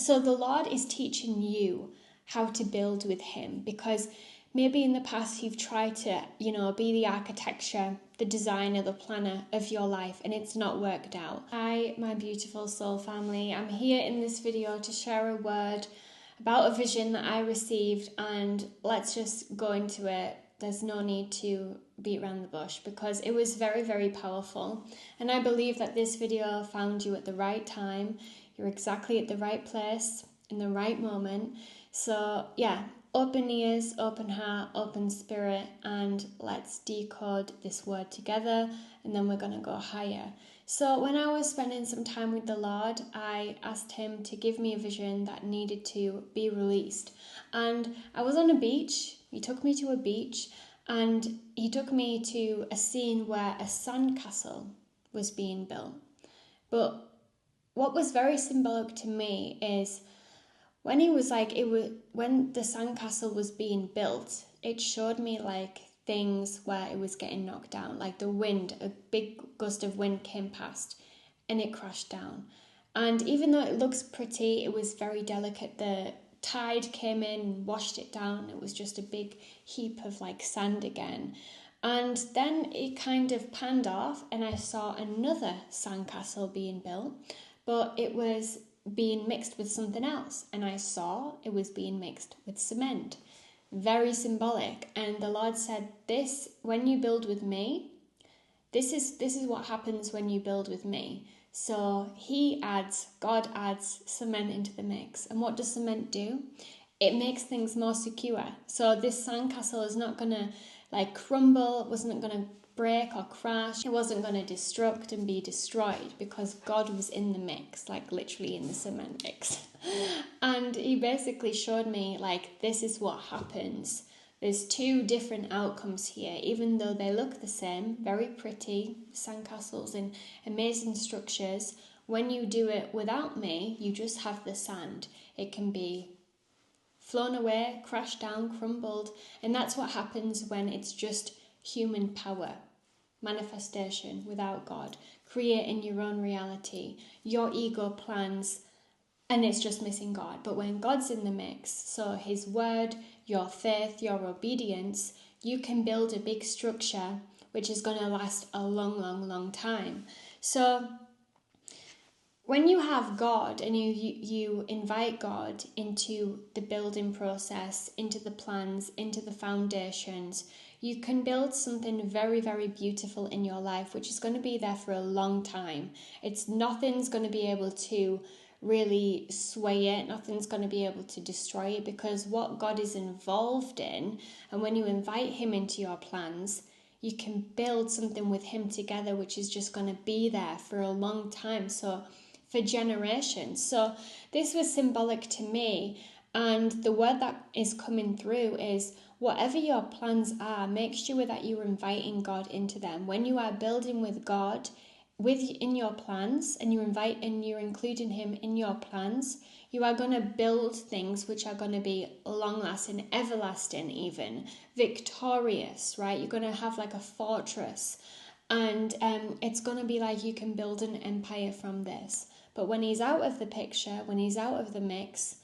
So the Lord is teaching you how to build with him, because maybe in the past you've tried to, be the architecture, the designer, the planner of your life, and it's not worked out. Hi, my beautiful soul family. I'm here in this video to share a word about a vision that I received, and let's just go into it. There's no need to beat around the bush because it was very, very powerful. And I believe that this video found you at the right time. You're exactly at the right place in the right moment. So yeah, open ears, open heart, open spirit, and let's decode this word together, and then we're going to go higher. So when I was spending some time with the Lord, I asked him to give me a vision that needed to be released. And I was on a beach. He took me to a beach, and he took me to a scene where a sandcastle was being built. But what was very symbolic to me is when he was when the sandcastle was being built, it showed me things where it was getting knocked down, like the wind, a big gust of wind came past and it crashed down. And even though it looks pretty, it was very delicate. The tide came in and washed it down. It was just a big heap of sand again. And then it kind of panned off and I saw another sandcastle being built, but it was being mixed with something else, and I saw it was being mixed with cement. Very symbolic. And the Lord said, this, when you build with me, this is what happens when you build with me. So God adds cement into the mix. And what does cement do? It makes things more secure. So this sandcastle is not going to crumble, wasn't going to break or crash. It wasn't going to destruct and be destroyed because God was in the mix, literally in the cement mix. And he basically showed me this is what happens. There's two different outcomes here, even though they look the same, very pretty sandcastles and amazing structures. When you do it without me, you just have the sand. It can be flown away, crashed down, crumbled, and that's what happens when it's just human power. Manifestation without God, creating your own reality, your ego plans, and it's just missing God. But when God's in the mix, so his word, your faith, your obedience, you can build a big structure which is going to last a long, long, long time. So when you have God and you invite God into the building process, into the plans, into the foundations, you can build something very, very beautiful in your life, which is going to be there for a long time. Nothing's going to be able to really sway it. Nothing's going to be able to destroy it, because what God is involved in, and when you invite him into your plans, you can build something with him together, which is just going to be there for a long time. So for generations. So this was symbolic to me. And the word that is coming through is, whatever your plans are, make sure that you're inviting God into them. When you are building with God in your plans, and you're including him in your plans, you are going to build things which are going to be long-lasting, everlasting even, victorious, right? You're going to have a fortress, and it's going to be you can build an empire from this. But when he's out of the picture, when he's out of the mix,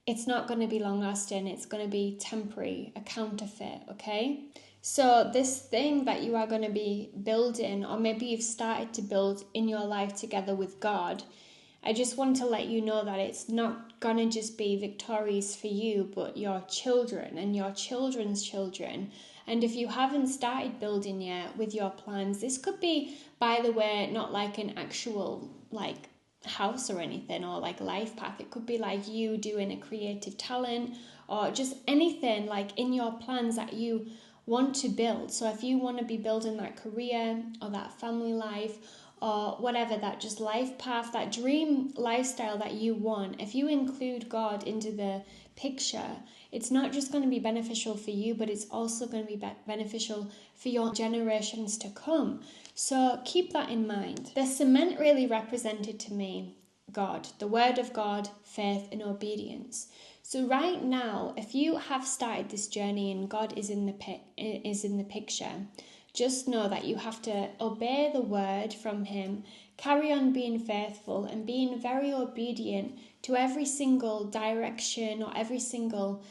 it's not going to be long-lasting. It's going to be temporary, a counterfeit, okay? So this thing that you are going to be building, or maybe you've started to build in your life together with God, I just want to let you know that it's not going to just be victorious for you, but your children and your children's children. And if you haven't started building yet with your plans, this could be, by the way, not an actual house or anything, or life path. It could be you doing a creative talent, or just anything in your plans that you want to build. So if you want to be building that career or that family life, or whatever, that just life path, that dream lifestyle that you want, if you include God into the picture, it's not just going to be beneficial for you, but it's also going to be beneficial for your generations to come. So keep that in mind. The cement really represented to me God, the word of God, faith and obedience. So right now, if you have started this journey and God is in the picture, just know that you have to obey the word from him, carry on being faithful and being very obedient to every single direction or every single,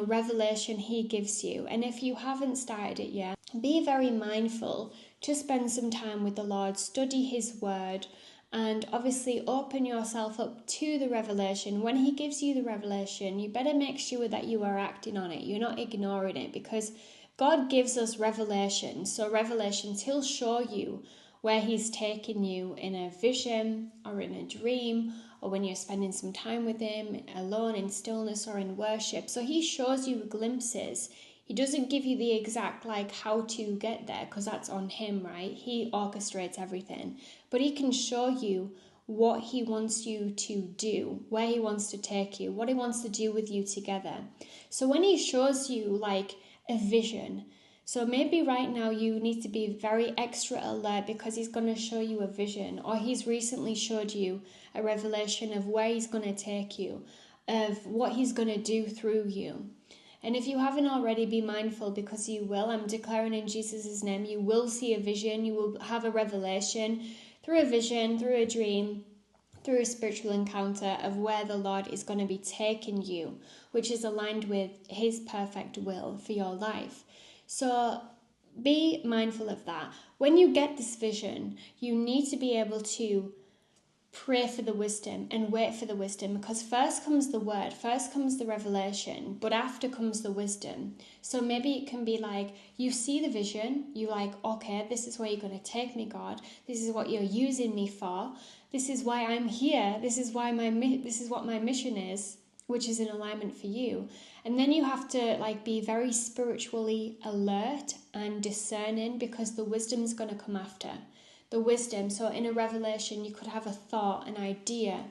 revelation he gives you. And if you haven't started it yet, be very mindful to spend some time with the Lord, study his word, and obviously open yourself up to the revelation. When he gives you the revelation, you better make sure that you are acting on it. You're not ignoring it, because God gives us revelation. So revelations, he'll show you where he's taking you in a vision or in a dream, or when you're spending some time with him alone in stillness or in worship. So he shows you glimpses. He doesn't give you the exact how to get there, because that's on him, right? He orchestrates everything. But he can show you what he wants you to do, where he wants to take you, what he wants to do with you together. So when he shows you a vision, so maybe right now you need to be very extra alert, because he's going to show you a vision, or he's recently showed you a revelation of where he's going to take you, of what he's going to do through you. And if you haven't already, be mindful, because you will. I'm declaring in Jesus' name, you will see a vision, you will have a revelation through a vision, through a dream, through a spiritual encounter of where the Lord is going to be taking you, which is aligned with his perfect will for your life. So be mindful of that. When you get this vision, you need to be able to pray for the wisdom and wait for the wisdom, because first comes the word, first comes the revelation, but after comes the wisdom. So maybe it can be you see the vision, you okay, this is where you're going to take me, God. This is what you're using me for. This is why I'm here. This is what my mission is, which is in alignment for you. And then you have to be very spiritually alert and discerning, because the wisdom is going to come after. The wisdom. So in a revelation, you could have a thought, an idea,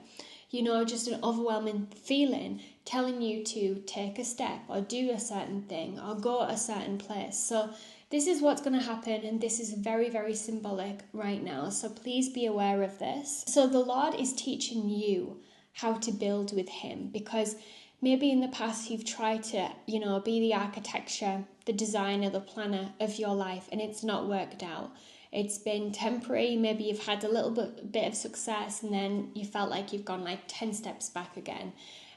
just an overwhelming feeling telling you to take a step or do a certain thing or go a certain place. So this is what's going to happen, and this is very, very symbolic right now. So please be aware of this. So the Lord is teaching you how to build with him, because maybe in the past you've tried to, be the architecture, the designer, the planner of your life, and it's not worked out. It's been temporary. Maybe you've had a little bit of success, and then you felt like you've gone 10 steps back again.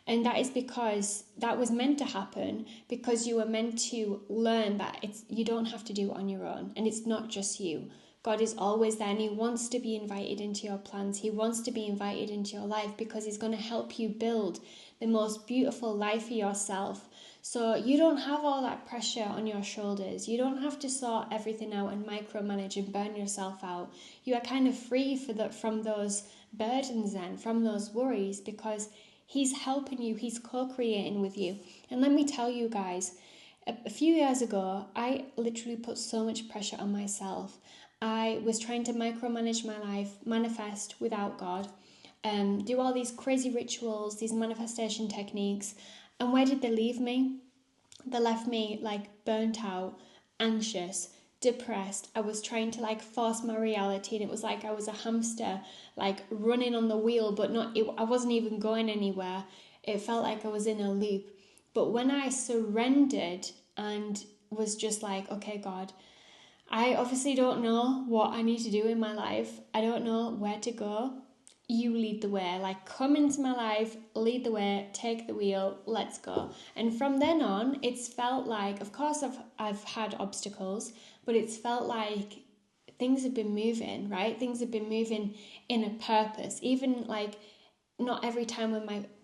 And that is because that was meant to happen, because you were meant to learn that you don't have to do it on your own, and it's not just you. God is always there, and he wants to be invited into your plans. He wants to be invited into your life, because he's going to help you build the most beautiful life for yourself. So you don't have all that pressure on your shoulders. You don't have to sort everything out and micromanage and burn yourself out. You are kind of free from those burdens and from those worries, because he's helping you. He's co-creating with you. And let me tell you guys, a few years ago, I literally put so much pressure on myself. I was trying to micromanage my life, manifest without God, do all these crazy rituals, these manifestation techniques. And where did they leave me? They left me burnt out, anxious, depressed. I was trying to force my reality, and it was I was a hamster running on the wheel, but I wasn't even going anywhere. It felt like I was in a loop. But when I surrendered and was just okay, God, I obviously don't know what I need to do in my life. I don't know where to go. You lead the way. Come into my life, lead the way, take the wheel, let's go. And from then on, it's felt of course I've had obstacles, but it's felt like things have been moving, right? Things have been moving in a purpose. Even not every time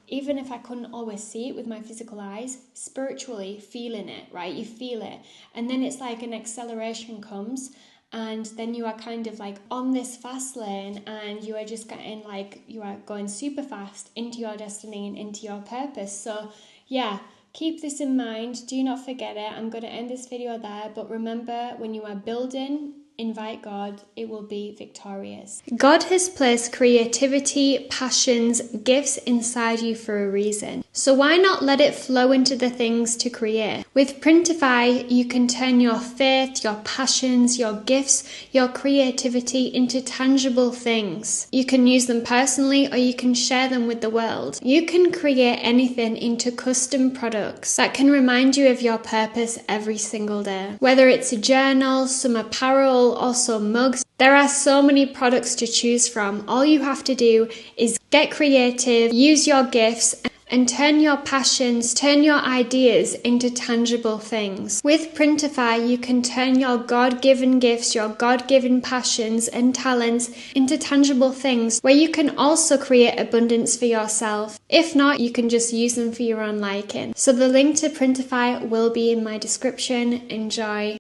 even if I couldn't always see it with my physical eyes, spiritually feeling it, right? You feel it. And then it's an acceleration comes, and then you are kind of on this fast lane, and you are just getting you are going super fast into your destiny and into your purpose. So yeah, keep this in mind. Do not forget it. I'm going to end this video there, but remember, when you are building, invite God, it will be victorious. God has placed creativity, passions, gifts inside you for a reason. So why not let it flow into the things to create? With Printify, you can turn your faith, your passions, your gifts, your creativity into tangible things. You can use them personally, or you can share them with the world. You can create anything into custom products that can remind you of your purpose every single day. Whether it's a journal, some apparel, or some mugs, There are so many products to choose from. All you have to do is get creative, use your gifts, and turn your passions, turn your ideas into tangible things. With Printify, you can turn your God-given gifts, your God-given passions and talents into tangible things where you can also create abundance for yourself. If not, you can just use them for your own liking. So the link to Printify will be in my description. Enjoy.